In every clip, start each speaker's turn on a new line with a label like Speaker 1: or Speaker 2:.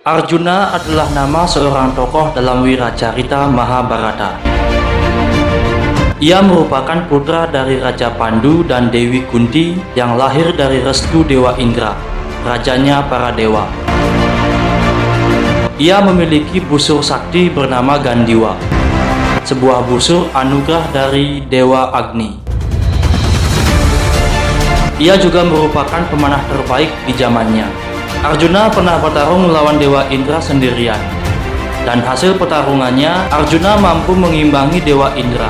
Speaker 1: Arjuna adalah nama seorang tokoh dalam Wiracarita Mahabharata. Ia merupakan putra dari Raja Pandu dan Dewi Kunti yang lahir dari restu Dewa Indra, rajanya para dewa. Ia memiliki busur sakti bernama Gandiwa, sebuah busur anugerah dari Dewa Agni. Ia juga merupakan pemanah terbaik di zamannya. Arjuna pernah bertarung melawan Dewa Indra sendirian, dan hasil pertarungannya Arjuna mampu mengimbangi Dewa Indra.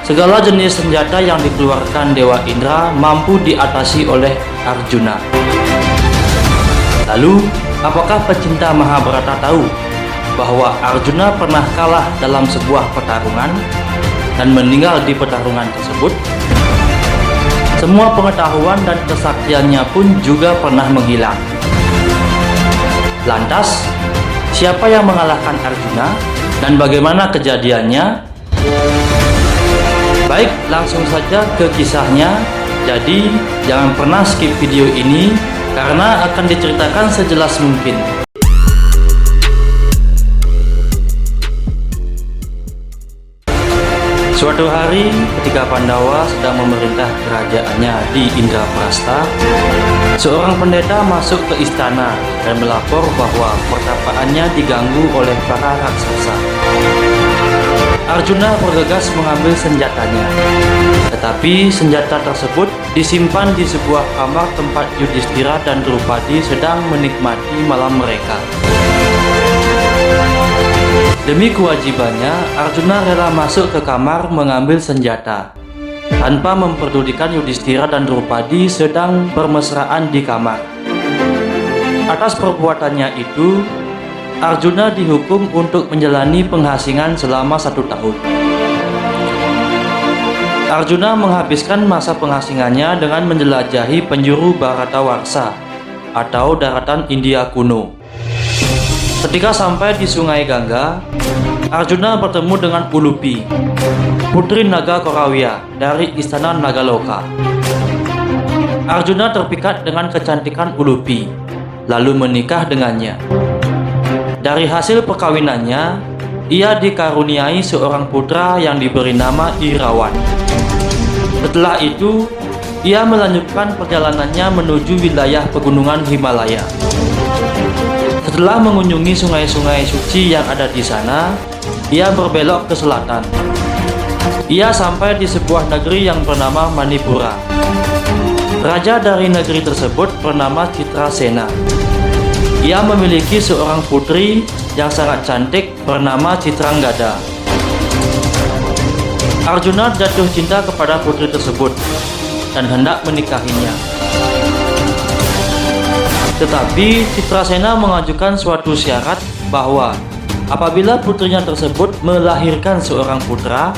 Speaker 1: Segala jenis senjata yang dikeluarkan Dewa Indra mampu diatasi oleh Arjuna. Lalu, apakah pecinta Mahabharata tahu bahwa Arjuna pernah kalah dalam sebuah pertarungan dan meninggal di pertarungan tersebut? Semua pengetahuan dan kesaktiannya pun juga pernah menghilang. Lantas, siapa yang mengalahkan Arjuna dan bagaimana kejadiannya? Baik, langsung saja ke kisahnya. Jadi, jangan pernah skip video ini karena akan diceritakan sejelas mungkin. Suatu hari, ketika Pandawa sedang memerintah kerajaannya di Indraprastha, seorang pendeta masuk ke istana dan melapor bahwa pertapaannya diganggu oleh para raksasa. Arjuna bergegas mengambil senjatanya, tetapi senjata tersebut disimpan di sebuah kamar tempat Yudhistira dan Drupadi sedang menikmati malam mereka. Demi kewajibannya, Arjuna rela masuk ke kamar mengambil senjata, tanpa memperdulikan Yudhistira dan Drupadi sedang bermesraan di kamar. Atas perbuatannya itu, Arjuna dihukum untuk menjalani penghasingan selama 1 tahun. Arjuna menghabiskan masa penghasingannya dengan menjelajahi penjuru Bharatawarsha atau daratan India kuno. Ketika sampai di Sungai Gangga, Arjuna bertemu dengan Ulupi, putri naga Korawiya dari istana Nagaloka. Arjuna terpikat dengan kecantikan Ulupi, lalu menikah dengannya. Dari hasil perkawinannya, ia dikaruniai seorang putra yang diberi nama Irawan. Setelah itu, ia melanjutkan perjalanannya menuju wilayah pegunungan Himalaya. Setelah mengunjungi sungai-sungai suci yang ada di sana, ia berbelok ke selatan. Ia sampai di sebuah negeri yang bernama Manipura. Raja dari negeri tersebut bernama Citrasena. Ia memiliki seorang putri yang sangat cantik bernama Citranggada. Arjuna jatuh cinta kepada putri tersebut dan hendak menikahinya. Tetapi Citrasena mengajukan suatu syarat bahwa apabila putrinya tersebut melahirkan seorang putra,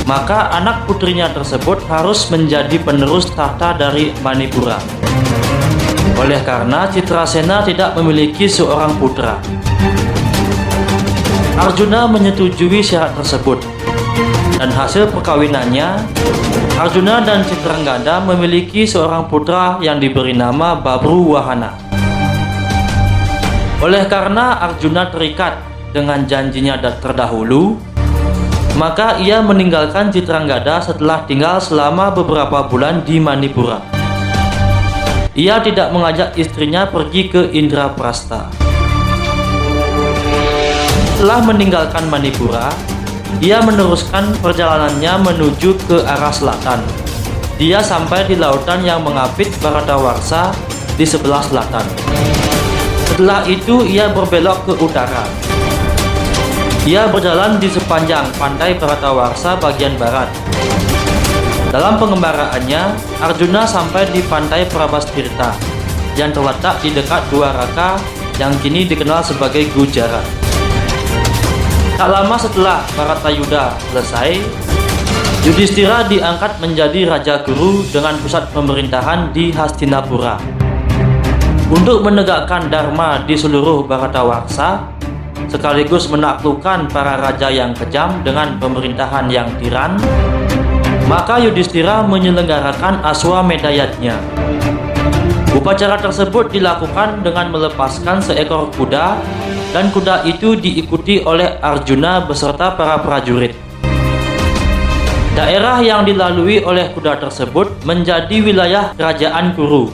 Speaker 1: maka anak putrinya tersebut harus menjadi penerus tahta dari Manipura. Oleh karena Citrasena tidak memiliki seorang putra, Arjuna menyetujui syarat tersebut, dan hasil perkawinannya, Arjuna dan Citranggada memiliki seorang putra yang diberi nama Babruwahana. Oleh karena Arjuna terikat dengan janjinya terdahulu, maka ia meninggalkan Citranggada setelah tinggal selama beberapa bulan di Manipura. Ia tidak mengajak istrinya pergi ke Indraprastha. Setelah meninggalkan Manipura, ia meneruskan perjalanannya menuju ke arah selatan. Dia sampai di lautan yang mengapit Bharatawarsha di sebelah selatan. Setelah itu ia berbelok ke utara. Ia berjalan di sepanjang pantai Bharatawarsha bagian barat. Dalam pengembaraannya, Arjuna sampai di pantai Prabhastirtha yang terletak di dekat Dwaraka yang kini dikenal sebagai Gujarat. Tak lama setelah Bharatayuda selesai, Yudhistira diangkat menjadi Raja Guru dengan pusat pemerintahan di Hastinapura. Untuk menegakkan dharma di seluruh Bharatawarsha, sekaligus menaklukkan para raja yang kejam dengan pemerintahan yang tiran, maka Yudhistira menyelenggarakan Aswamedayatnya. Upacara tersebut dilakukan dengan melepaskan seekor kuda, dan kuda itu diikuti oleh Arjuna beserta para prajurit. Daerah yang dilalui oleh kuda tersebut menjadi wilayah kerajaan Kuru.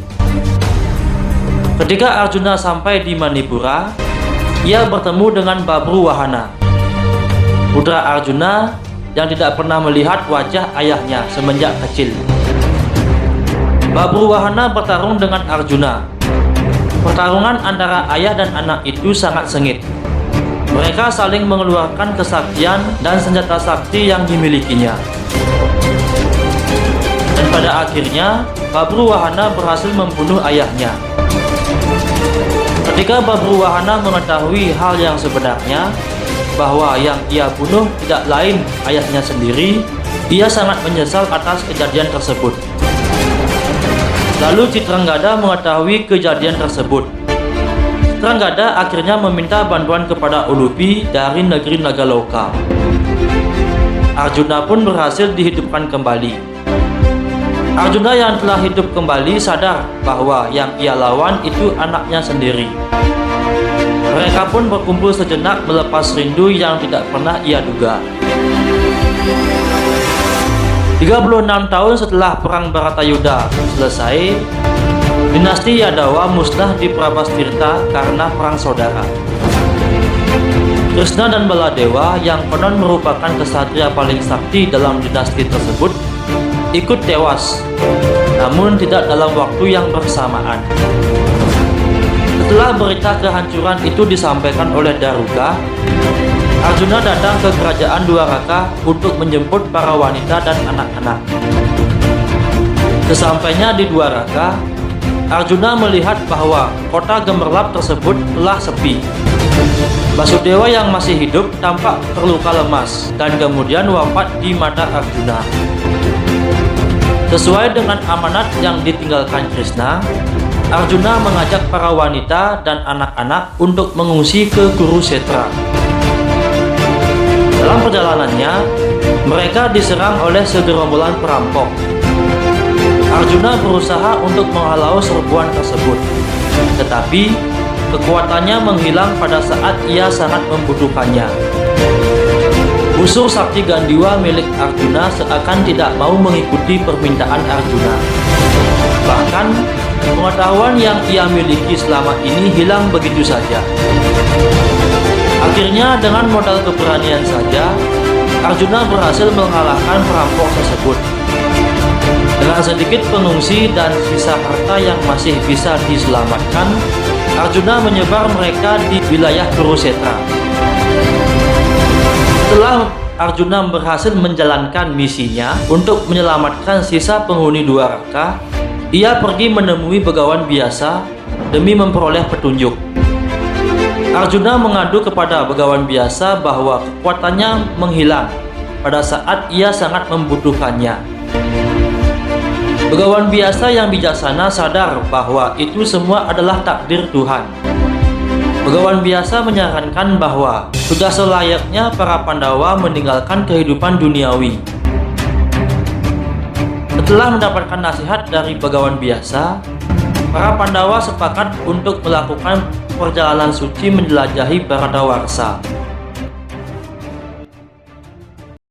Speaker 1: Ketika Arjuna sampai di Manipura, ia bertemu dengan Babruwahana, putra Arjuna yang tidak pernah melihat wajah ayahnya semenjak kecil. Babruwahana bertarung dengan Arjuna. Pertarungan antara ayah dan anak itu sangat sengit. Mereka saling mengeluarkan kesaktian dan senjata sakti yang dimilikinya. Dan pada akhirnya, Babruwahana berhasil membunuh ayahnya. Ketika Babruwahana mengetahui hal yang sebenarnya, bahwa yang ia bunuh tidak lain ayahnya sendiri, ia sangat menyesal atas kejadian tersebut. Lalu Citranggada mengetahui kejadian tersebut. Citranggada akhirnya meminta bantuan kepada Ulupi dari negeri Nagaloka. Arjuna pun berhasil dihidupkan kembali. Arjuna yang telah hidup kembali sadar bahwa yang ia lawan itu anaknya sendiri. Mereka pun berkumpul sejenak melepas rindu yang tidak pernah ia duga. 36 tahun setelah Perang Bharatayuddha selesai, dinasti Yadawa musnah di Prabastirta karena perang saudara. Krishna dan Baladewa yang konon merupakan kesatria paling sakti dalam dinasti tersebut ikut tewas, namun tidak dalam waktu yang bersamaan. Setelah berita kehancuran itu disampaikan oleh Daruka, Arjuna datang ke kerajaan Dwaraka untuk menjemput para wanita dan anak-anak. Sesampainya di Dwaraka, Arjuna melihat bahwa kota gemerlap tersebut telah sepi. Basudewa yang masih hidup tampak terluka lemas dan kemudian wafat di mata Arjuna. Sesuai dengan amanat yang ditinggalkan Krishna, Arjuna mengajak para wanita dan anak-anak untuk mengungsi ke Kurukshetra. Dalam perjalanannya, mereka diserang oleh segerombolan perampok. Arjuna berusaha untuk menghalau serbuan tersebut, tetapi kekuatannya menghilang pada saat ia sangat membutuhkannya. Busur sakti Gandiwa milik Arjuna seakan tidak mau mengikuti permintaan Arjuna. Bahkan, pengetahuan yang ia miliki selama ini hilang begitu saja. Akhirnya dengan modal keberanian saja, Arjuna berhasil mengalahkan perampok tersebut. Dengan sedikit pengungsi dan sisa harta yang masih bisa diselamatkan, Arjuna menyebar mereka di wilayah Kurukshetra. Setelah Arjuna berhasil menjalankan misinya untuk menyelamatkan sisa penghuni Dwaraka, ia pergi menemui Begawan Biasa demi memperoleh petunjuk. Arjuna mengadu kepada Begawan Biasa bahwa kekuatannya menghilang pada saat ia sangat membutuhkannya. Begawan Biasa yang bijaksana sadar bahwa itu semua adalah takdir Tuhan. Begawan Biasa menyarankan bahwa sudah selayaknya para Pandawa meninggalkan kehidupan duniawi. Setelah mendapatkan nasihat dari Begawan Biasa, para Pandawa sepakat untuk melakukan perjalanan suci menjelajahi Bharatawarsha.